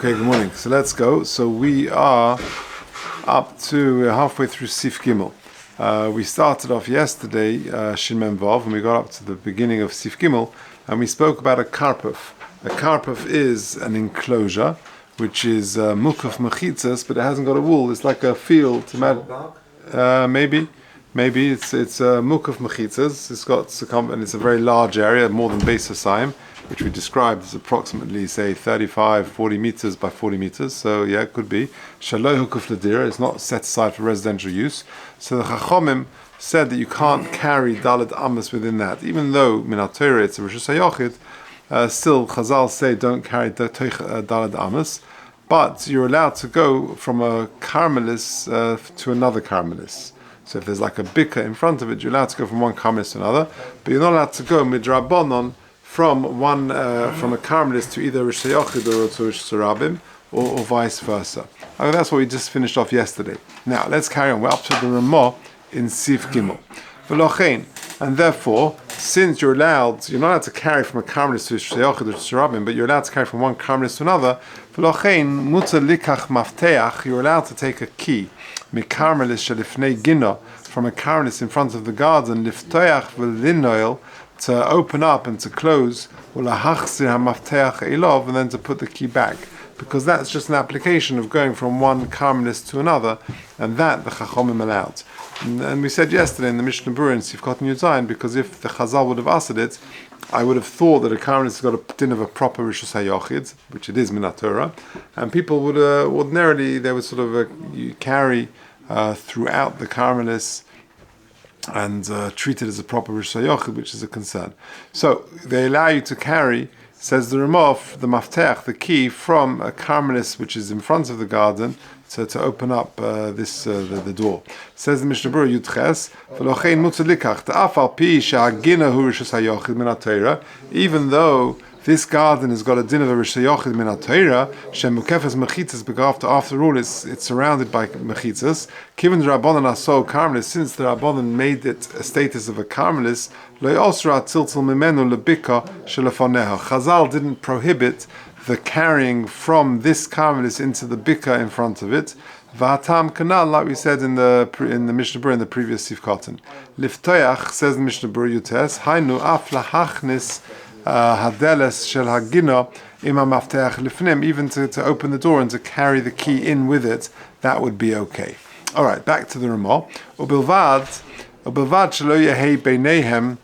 Okay, good morning. So let's go. So we are we're halfway through Sif Gimel. We started off yesterday, Shin Mem Vav, and we got up to the beginning of Sif Gimel, and we spoke about a karpov. A karpov is an enclosure, which is mukaf mechitzas, but it hasn't got a wall. It's like a field. Maybe it's mukaf mechitzas. It's got and it's a very large area, more than Beis Chaim, which we described as approximately, say, 40 meters by 40 meters. So yeah, it could be. Shaloi hukuf l'dira. It's not set aside for residential use. So the Chachomim said that you can't carry Daled Amos within that, even though Minat Torah it's a Rishus HaYochid. Still, Chazal say don't carry Daled Amos, but you're allowed to go from a Carmelis to another Carmelis. So if there's like a bicker in front of it, you're allowed to go from one Carmelis to another, but you're not allowed to go midrabanon from a Carmelis to either Rishus HaYochid or to Rishus HaRabim, or vice versa. I mean, that's what we just finished off yesterday. Now let's carry on. We're up to the Ramah in Sif Gimel. And therefore, since you're not allowed to carry from a Carmelis to Rishus HaYochid or Rishus HaRabim, but you're allowed to carry from one Carmelis to another. You're allowed to take a key from a Carmelis in front of the garden, to open up and to close, and then to put the key back, because that's just an application of going from one Carmelis to another, and that the Chachomim allowed. And we said yesterday in the Mishnah Berurah in Sifkot Yud Zayin, because if the Chazal would have asked it, I would have thought that a Carmelis has got a din of a proper Rishus HaYochid, which it is Minat Torah, and people would ordinarily they would sort of carry throughout the Carmelis and treat it as a proper Rishus HaYochid, which is a concern. So they allow you to carry, says the Ramah, the Mafteach, the key, from a Carmelis which is in front of the garden to open up the door. Says the Mishnah Berurah Yudches, V'lochein mutzah likach ta'afal pi she'hagina hu Rishus HaYochid min ha'Torah, even though this garden has got a din of a Rishus HaYochid min ha'Torah, she'mukefes mechitzas, because after all it's surrounded by mechitzas. Given the Rabbanan aso Carmelis, since the Rabbanan made it a status of a Carmelis, lo yosra tiltil mimenu lebika shelefaneha. Chazal didn't prohibit the carrying from this Carmelis into the Bika in front of it. V'hatam kanal, like we said in the Mishnah Berurah in the previous Sifkaten. Liftoyach, says the Mishnah Berurah Yutes, Hainu af lahachnis hadeles shel hagina ima mafteach lifnim, even to open the door and to carry the key in with it, that would be okay. All right, back to the Ramah. Ubilvad shelo yehei beinehem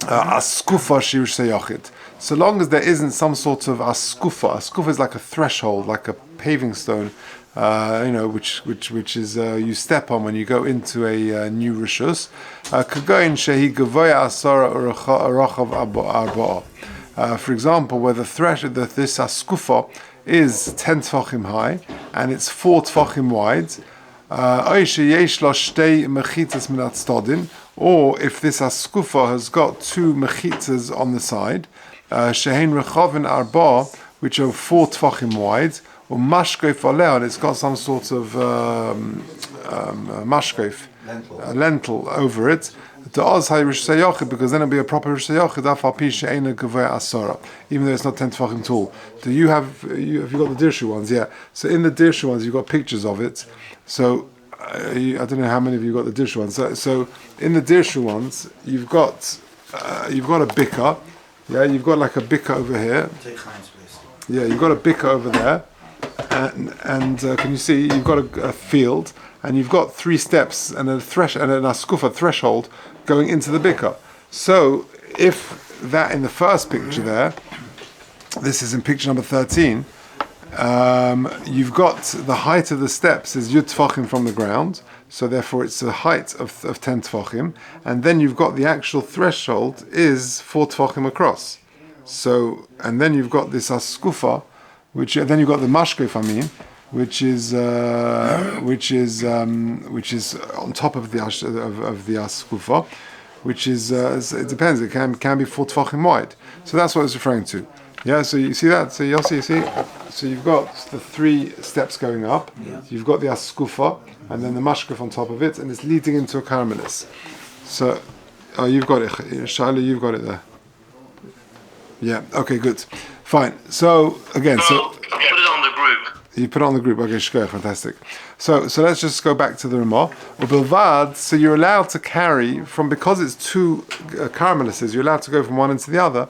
askufa shi Rishus HaYochid. So long as there isn't some sort of askufa is like a threshold, like a paving stone, which is you step on when you go into a new rishus. Kagoin shehi gavoya asara orachav arba'a. For example, where the threshold, this askufa is 10 tfachim high and it's 4 tfachim wide. Or if this askufa has got 2 mechitzas on the side, shehein rechavin arba, which are 4 tfachim wide, or mashkoif aleh, and it's got some sort of mashkoif, lentil over it. To oz hay Rishus HaYochid, because then it'll be a proper Rishus HaYochid. Afal pi she'eina gavei asara, even though it's not 10 tfachim tall. Have you got the Dirshu ones? Yeah. So in the Dirshu ones, you've got pictures of it. So I don't know how many of you got the Dirshu ones. So in the Dirshu ones, you've got a bicker. Yeah, you've got like a bicker over here. Take Chaim's place. Yeah, you've got a bicker over there, and can you see? You've got a field, and you've got 3 steps and a askufa threshold going into the bicker. So if that in the first picture there, this is in picture number 13. You've got the height of the steps is yud tfachim from the ground, so therefore it's a height of 10 tfachim, and then you've got the actual threshold is 4 tfachim across. So, and then you've got this askufa, then you've got the mashkef, which is on top of the askufa, which is it depends. It can be 4 tfachim wide. So that's what it's referring to. Yeah, so you see that? So Yossi, you see? So you've got the 3 steps going up. Yeah. You've got the askufa, and then the mashkef on top of it, and it's leading into a Carmelis. So, you've got it. Shaila, you've got it there. Yeah, okay, good. Fine. So, again, Put it on the group. You put it on the group. Okay, shkoyach, fantastic. So let's just go back to the Ramah. Ubilvad, so you're allowed to carry from, because it's two caramelises, you're allowed to go from one into the other.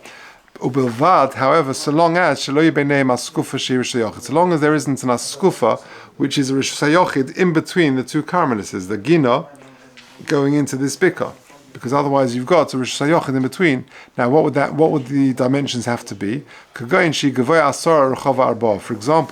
Ubilvad, however, so long as shelo yibeneim askufa shi rish hayochid, so long as there isn't an askufa, which is a rish hayochid in between the two caramelises, the gina going into this bika, because otherwise you've got a rish hayochid in between. Now, what would the dimensions have to be? For example,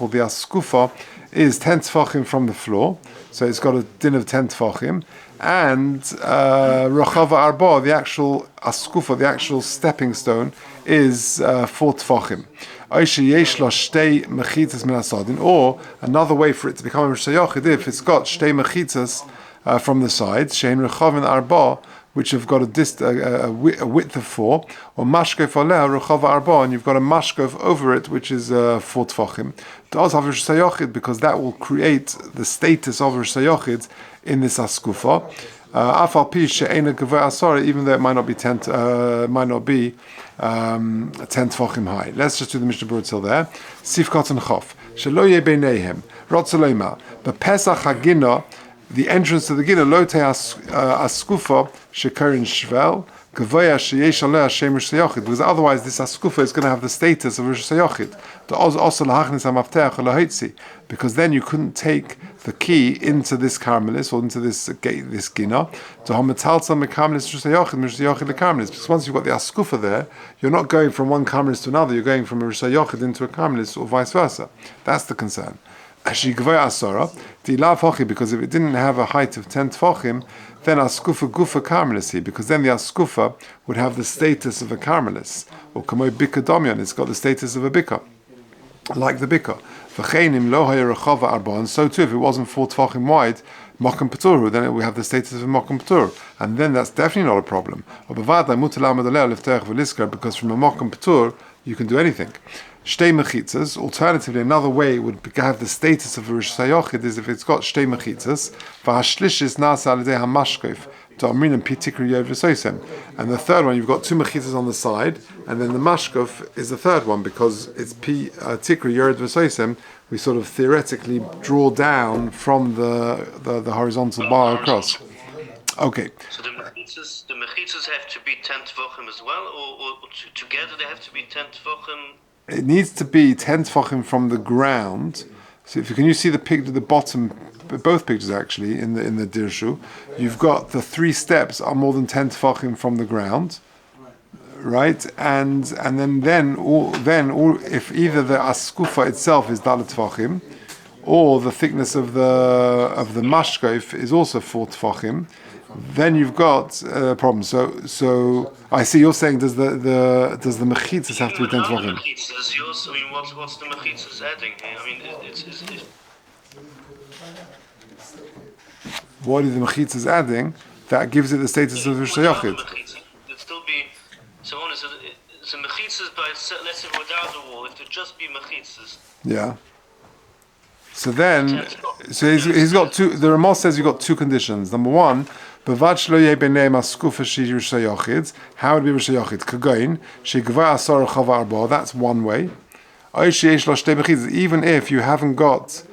the askufa is 10 tefachim from the floor, so it's got a din of 10 tefachim, and Rachava Arba, the actual askufa, the actual stepping stone, is 4 tefachim. Or another way for it to become a Rish Hayochid, if it's got shtei mechitzas from the sides, shein rechavin arba, which have got a width of 4, or mashkef aleh rechava arba, and you've got a mashkef over it, which is 4 tefachim. Does have Rish Hayochid, because that will create the status of Rish Hayochid in this askufa. Afal pi she'ena gevei asara, even though it might not be 10 tefachim high. Let's just do the Mishnah Berurah till there. Sifkot and Chof. Shelo yeh beinehem. Rotzalema. B'Pesach Hagina, the entrance to the Gina, lo te askufa shekerin shvel, gevei sheyesh aleh Hashem Rish Hayochid, because otherwise this askufa is going to have the status of Rish Hayochid. Also lahachnis hamafteach lahotzi, because then you couldn't take the key into this caramelis or into this gina to hametalza mekamelis Rish Hayochid Rish Hayochid lekaramelis, because once you've got the askufa there, you're not going from one caramelis to another, you're going from a Rish Hayochid into a caramelis or vice versa. That's the concern. Because if it didn't have a height of 10 tefachim, then askufa gufa caramelisi, because then the askufa would have the status of a caramelis, or kamoi bika domyon, it's got the status of a bika, like the bika. And so too, if it wasn't 4 tefachim wide, mokum paturu, then it would have the status of a mokum patur, and then that's definitely not a problem. Because from a mokum patur, you can do anything. Shtei mechitzas. Alternatively, another way it would have the status of a Rish Hayochid is if it's got shtei mechitzas. V'hashlishis nasa al yedei hamashkef ta'amrin and pitikri yod v'soisem. And the third one, you've got 2 mechitzas on the side, and then the mashkef is the third one, because it's tikri yod v'soisem. We sort of theoretically draw down from the horizontal bar across. Okay. So the mechitzas have to be 10 tefachim as well, or together they have to be 10 tefachim. It needs to be 10 tefachim from the ground. So can you see the picture, the bottom, both pictures actually in the dirshu? You've got the 3 steps are more than 10 tefachim from the ground, right? And then if either the askufa itself is dalet tefachim, or the thickness of the mashkef is also 4 tefachim, then you've got a problem. So I see you're saying does the mechitzas have to be 10 tefachim? What's the mechitzas adding here? I mean, it's what is the mechitzas adding that gives it the status of Rish Hayochid? It'd still be so on. So mechitzas, by let's say without the wall, it would just be mechitzas. Yeah. So then, he's got 2. The Ramah says you've got 2 conditions. Number 1, how would it be Rish Hayochid? Kagain shegva asar chava arba. That's one way. Even if you haven't got,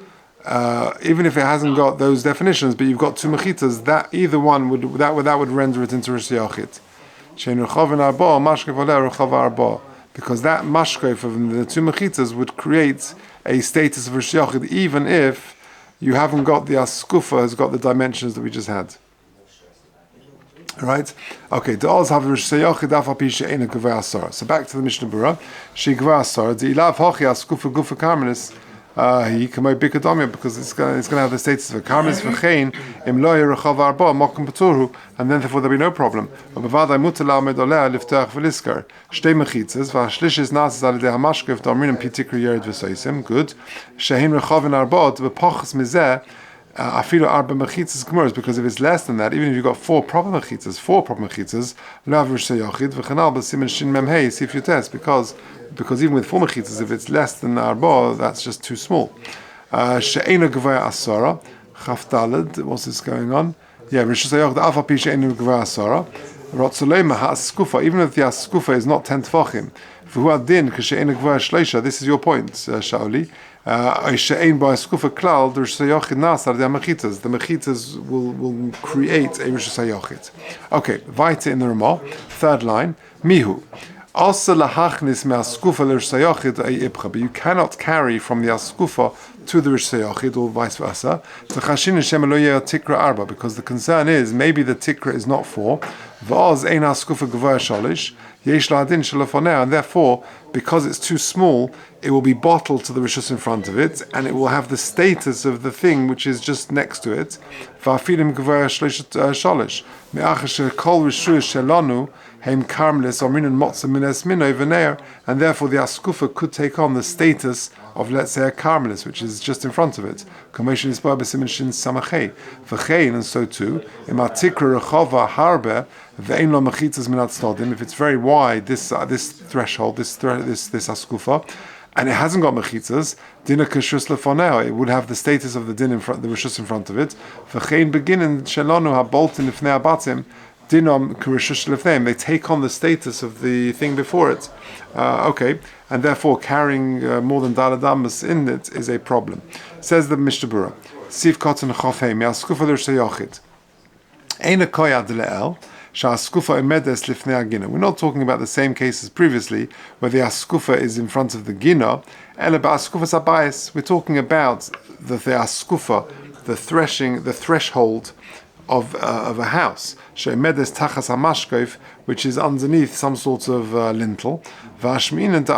even if it hasn't got those definitions, but you've got 2 mechitas, that either one would render it into Rish Hayochid. Shein rechavin arba mashkef aleh rechava arba, because that mashkef of the 2 mechitas would create a status of Rish Hayochid, even if you haven't got the askufa has got the dimensions that we just had. Right? Okay. So back to the Mishnah Berurah. She gva asara. The ilav hochi askufa gufa karmelis. He kamay bikadomia, because it's going to have the status of a karmelis v'chein im lo yerechav arba mokum paturu, and then therefore there'll be no problem. B'vaday mutal amed oleh liftach v'liskar. Shtei mechitzas v'hashlishis nasas al yedei hamashkef d'amrin pitikri yered v'soisim. Good. Shehin rechavin arba v'pachas mizeh. Afilu arba mechitzas gemuras, because if it's less than that, even if you've got 4 proper mechitzas, lav Rish Hayochid v'chanal b'simen shin mem hey see if you test, because even with 4 mechitzas, if it's less than arba, that's just too small. She'ena gevaya asara chaf daled. What's this going on? Yeah, Rish Hayochid alpha pi she'ena gevaya asara rotzolema ha'askufa. Even if the askufa is not 10 tefachim, v'hu adin k'she'ena gevaya shleisha. This is your point, Shaoli. The mechitas will create a rishus hayochid. Okay, weiter in the Ramah, third line, mihu. Also lahachnis me'askufa l'rishus hayochid ibcha, but you cannot carry from the askufa to the rishus hayochid or vice versa. Because the concern is maybe the tikra is not 4. V'oz ein askufa gvor shalish. And therefore, because it's too small, it will be bottled to the rishus in front of it, and it will have the status of the thing which is just next to it. And therefore, the askufa could take on the status of, let's say, a carmelis, which is just in front of it. And so too, if it's very wide, this threshold, this askufa, and it hasn't got mechitzas, dinner kashus lefoneo, it would have the status of the din in front, the rishus in front of it. V'chein beginning shelonu haboltin lifnei abatim, dinom karishus lefneim. They take on the status of the thing before it. Okay, and therefore carrying more than daladamas in it is a problem. Says the Mishnah Berurah, Sif Kotan Chofhei mi'askufa l'rishayachit. Ein koyad le'el. We're not talking about the same case as previously, where the askufa is in front of the gina. We're talking about the askufa, the threshold of a house, which is underneath some sort of lintel. Even if the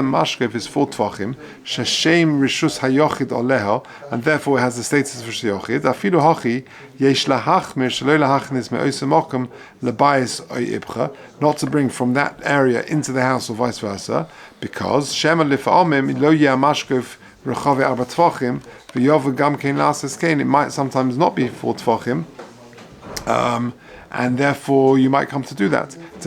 mashkev is 4 tvachim, sheshem rishus hayochid oleha, and therefore it has the status of rishus hayochid. Afilu hachi yesh lahachmir shelo lahachnis me'osem mokum lebayis oibcha, not to bring from that area into the house or vice versa, because shema lifa'omim lo yeh mashkev rechave arba tvachim v'yov gam kein lases kein. It might sometimes not be 4 tvachim. And therefore you might come to do that. And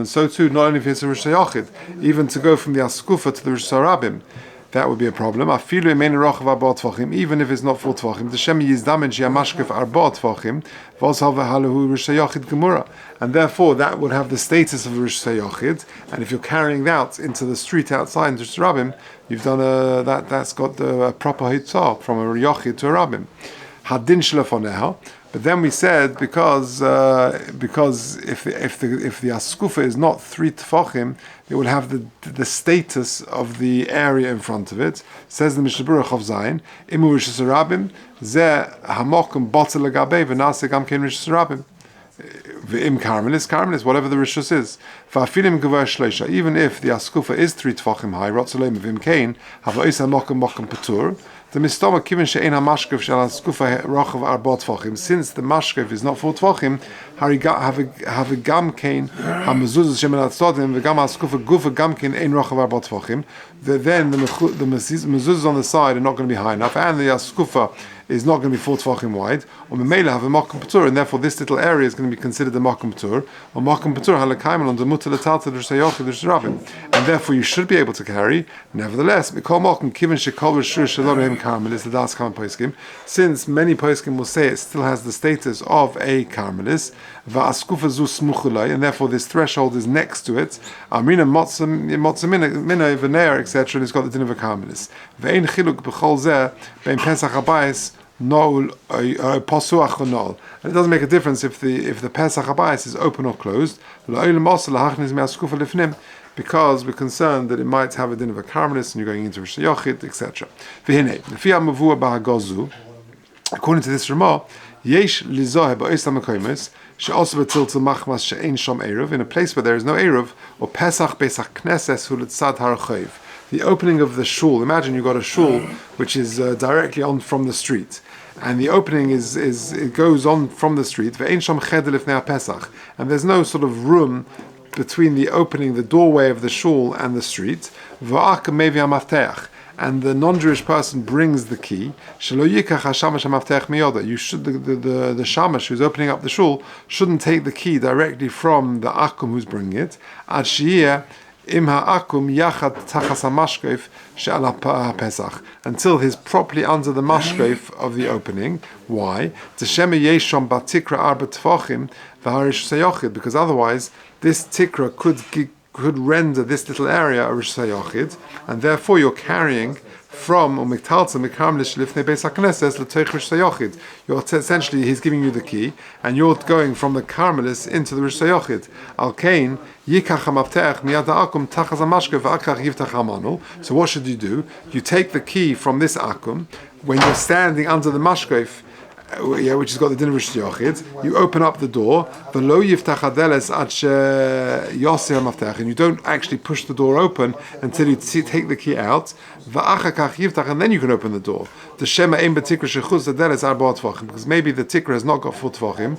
so too, not only if it's a rishus hayachid, even to go from the askufa to the rishus harabim, that would be a problem. Even if it's not 4 tvachim, the shem yizdamen she'amashkef arba tvachim, v'oshav rishus hayachid gemura, and therefore that would have the status of a rishus hayachid. And if you're carrying that into the street outside in rishus harabim, you've done that's got the proper hitzah from a yachid to a rabim. Hadin shlefoneha. But then we said because if the askufa is not 3 tefachim, it will have the status of the area in front of it. Says the Mishnah Berurah of Zayin, imu rishus harabim ze hamokum botel legabe v'nase gam kein rishus harabim. V'im karmelis, whatever the rishus is. V'afilim gevor shleisha, even if the askufa is 3 tefachim high, rotzolem v'im kein, hava isa mokum patur. The mistama kiven she'ein hamashkev shel askufa rochav arba tvachim. Since the mashkev is not 4 tvachim, have a gam kein hamazuzas shemen atzodim v'gam askufa gufa gam kein ein rochav arba tvachim. Then the mezuzas on the side are not going to be high enough, and the askufa is not going to be 4 tvachim wide. Or memela have a makom patur, and therefore this little area is going to be considered a makom patur. Or makom patur halakayim on the mutar letalta l'shayachid l'shrabim, and therefore you should be able to carry. Nevertheless, mikol makom kiven shekol rishur shalorim karmelis the das kamen poskim. Since many poskim will say it still has the status of a karmelis, va'askufa zu smuchulay, and therefore this threshold is next to it. Amrina motzamina v'neir etc. And it's got the din of a karmelis. Ve'ein chiluk b'chol zeh bein pesach habayis. And it doesn't make a difference if the Pesach Habayis is open or closed, because we're concerned that it might have a din of a karmelis and you're going into Rishus Hayachid, etc. According to this Ramah, in a place where there is no eruv, or Pesach Pesach Knesses Hulitzad Harachayiv. The opening of the shul. Imagine you've got a shul which is directly on from the street, and the opening it goes on from the street. And there's no sort of room between the opening, the doorway of the shul, and the street. And the non-Jewish person brings the key. You should the shamash who's opening up the shul shouldn't take the key directly from the akum who's bringing it. Until he's properly under the mashkev of the opening. Why? Because otherwise this tikra could render this little area a Rosh Hashanah, and therefore you're carrying from you're essentially, he's giving you the key, and you're going from the Carmelis into the Rosh Hashanah. So what should you do? You take the key from this akum when you're standing under the mashkef, which has got the din of Rosh Hashanah. You open up the door, and you don't actually push the door open until you take the key out, and then you can open the door. Because maybe the tikra has not got 4 tvachim,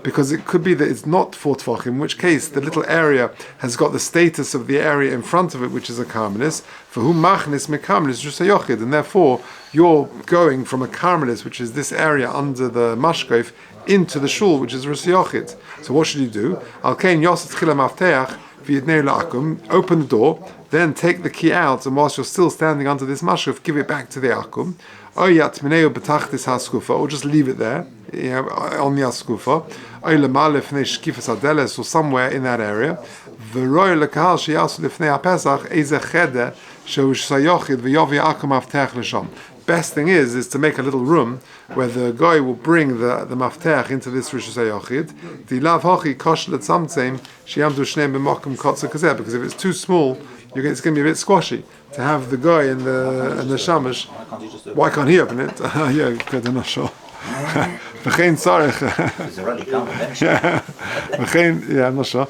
because it could be that it's not 4 tvachim, in which case the little area has got the status of the area in front of it, which is a karmelis, for whom machnis mekarmelis rusayochid, and therefore you're going from a karmelis, which is this area under the mashkef, into the shul, which is rusayochid. So what should you do? Open the door, then take the key out, and whilst you're still standing under this mashkef, give it back to the akum. Or just leave it there, on the askufa. Or somewhere in that area. Best thing is to make a little room where the guy will bring the mafteach into this Rosh Hashanah. Because if it's too small, it's going to be a bit squashy to have the guy and the shamash. Why can't he open it? Yeah, because I'm not sure. I'm not sure.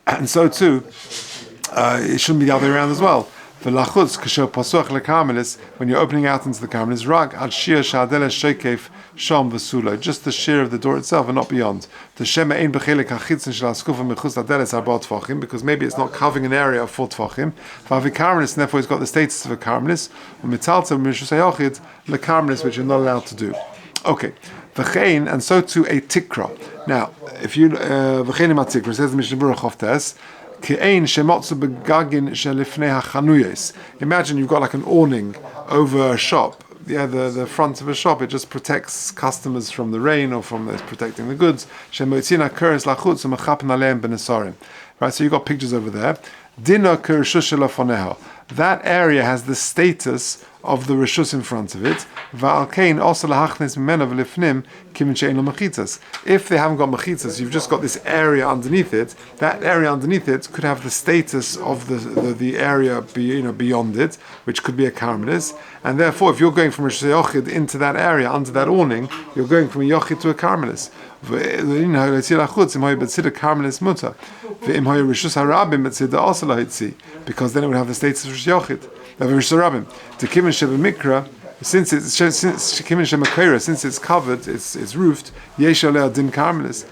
And so too, it shouldn't be the other way around as well. When you're opening out into the Carmelis, just the shear of the door itself and not beyond. Because maybe it's not covering an area of 4 tvachim. And therefore it's got the status of a Carmelis, which you're not allowed to do. Okay. And so too a tikra. Now, if you tikra, says the Mishnah Berurah Choftes, imagine you've got like an awning over a shop. Yeah, the front of a shop, it just protects customers from the rain or from it's protecting the goods. Right, so you've got pictures over there. That area has the status of the reshus in front of it. If they haven't got mechitzas, you've just got this area underneath it. That area underneath it could have the status of the area beyond it, which could be a karmelis. And therefore, if you're going from a yochid into that area under that awning, you're going from a yochid to a karmelis. Because then it would have the status of yochid. Since it's covered, it's roofed. Din karmelis.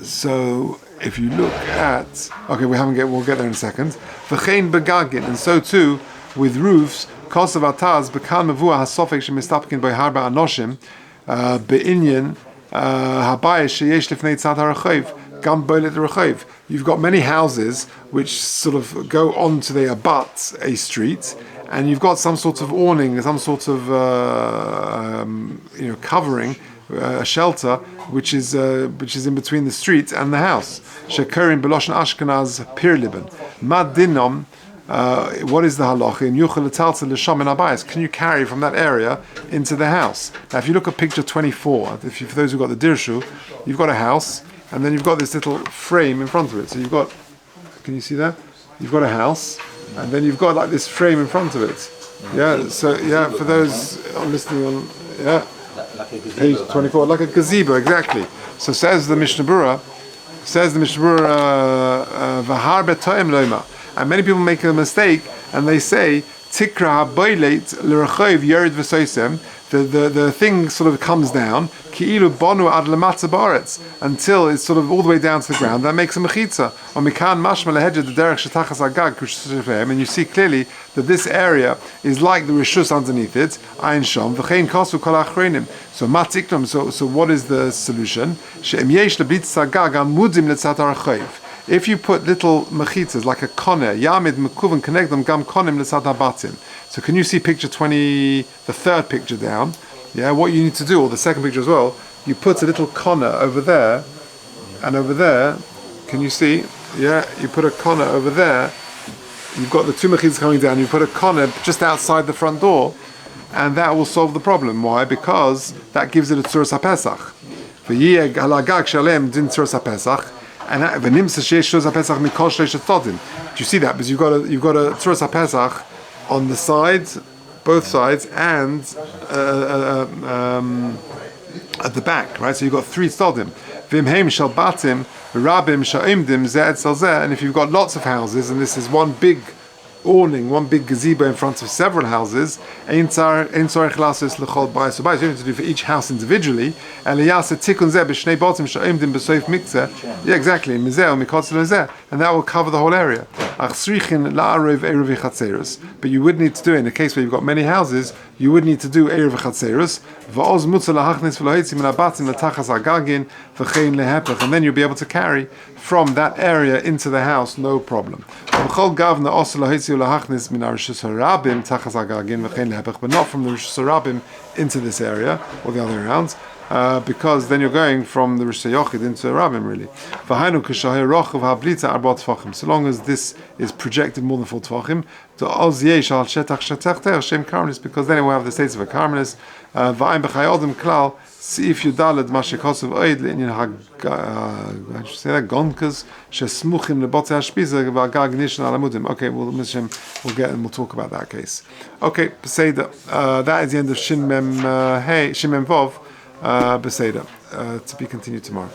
So if you look at, we'll get there in a second. And so too with roofs. Kosav ataz bekan mevua hasofek shemistapkin by harba anoshim beinyan habayis sheyesh lifnei tzad harachav gam boilet rachav. You've got many houses which sort of go onto they abut a street, and you've got some sort of awning, some sort of covering, a shelter which is in between the street and the house. Shekarim beloshen Ashkenaz pirliben mad dinom. What is the halacha? Can you carry from that area into the house? Now, if you look at picture 24, for those who've got the dirshu, you've got a house, and then you've got this little frame in front of it. So you've got, can you see that? You've got a house, and then you've got like this frame in front of it. Yeah. So for those listening on, page 24, like a gazebo, exactly. So says the Mishnah Berurah, v'har betoim loima. And many people make a mistake and they say tikra habaylet l'rachav yerid v'soisem. The thing sort of comes down ki'ilu bonu ad lematza baretz until it's sort of all the way down to the ground. That makes a mechitza. Or mikan mashma lehedja the derech shetachas agag, and you see clearly that this area is like the rishus underneath it. Ayin sham v'chein kasu kol achreinim. So matikram. So what is the solution? She'em yesh leblitz agag amudim letzat harachav. if you put little mechitzas like a koner, yamid mekuvan connect gam konim l'sad habatim. So can you see picture 20, the third picture down? Yeah, what you need to do, or the second picture as well, you put a little koner over there, and over there, can you see? Yeah, you put a koner over there. You've got the two mechitzas coming down. You put a koner just outside the front door, and that will solve the problem. Why? Because that gives it a tzuras haPesach. V'yeh halagag shalem din tzuras haPesach, and v'nimsa sheish tzuras haPesach mikol shleish atzodim. Do you see that? Because you've got a tzuras haPesach on the sides, both sides, and at the back, right? So you've got 3 tzodim. V'imheim shel batim, v'rabim sha'imdim zeh etzel zeh. And if you've got lots of houses, and this is one big awning, one big gazebo in front of several houses, you don't have to do for each house individually. Yeah, exactly. And that will cover the whole area. But you would need to do it in a case where you've got many houses. You would need to do Erev Chatzeros, and then you'll be able to carry from that area into the house, no problem. But not from the Rishus Harabim into this area, or the other way around, because then you're going from the Rishus Yochid into Rabim, really. So long as this is projected more than 4 Tvachim, because then it will have the status of a Karmelis. See if you daled mashikosov oid le'inyan Golkers shesmuchim lebotze hashpiza v'agag nishon alamudim. Okay, we'll get and we'll talk about that case. Okay, Beseda. That is the end of Shin Mem Vov. Beseda. To be continued tomorrow.